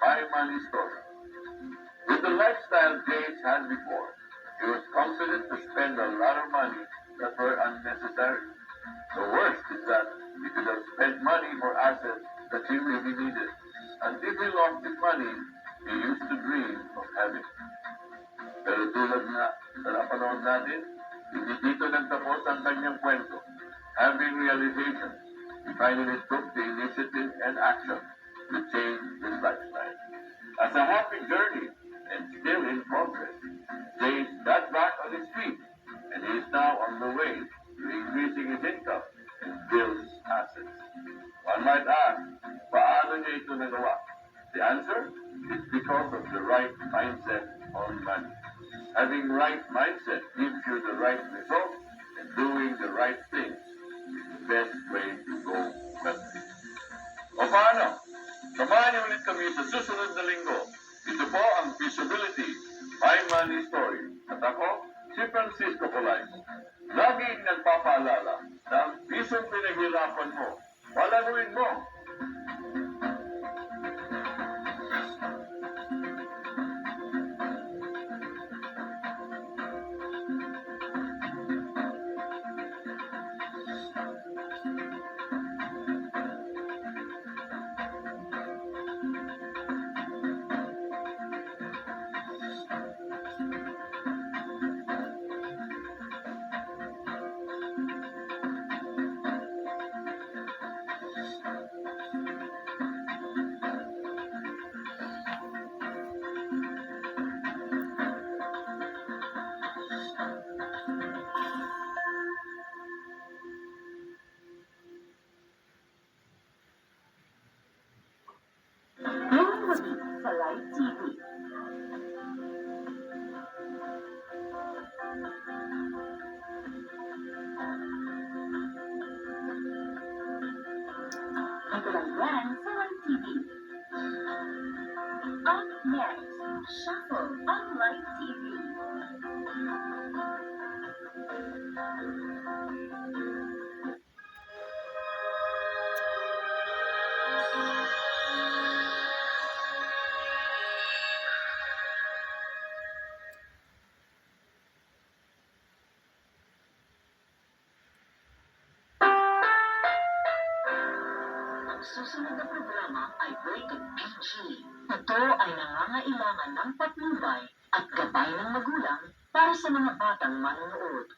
My Money Story. With the lifestyle James had before, he was confident to spend a lot of money that were unnecessary. The worst is that he could have spent money for assets that he really needed. And if he lost his money, he used to dream of having. Pero tulad nga sa napanood natin, hindi dito nagtapos ang kanyang kwento. Having realization, he finally took the initiative and action to change his lifestyle. As a happy journey and still in progress, James got back on his feet and he is now on the way to increasing his income and build his assets. One might ask, paano niya ito nagawa? The answer is because of the right mindset on money. Having right mindset gives you the right result, and doing the right things is the best way to go wealthy. O paano? Samahan niyo ulit kami sa susunod na linggo. Ito po ang Feasibility, My Money Story. At ako, si Francisco Colaimo. Laging nagpapaalala na ang pisong pinaghirapan mo, palaguin mo. Sa Live TV. Ito lang yan sa Live TV. Up next, Shuffle on Live TV. Susunod na programa ay rated PG. Ito ay nangangailangan ng patnubay at gabay ng magulang para sa mga batang manonood.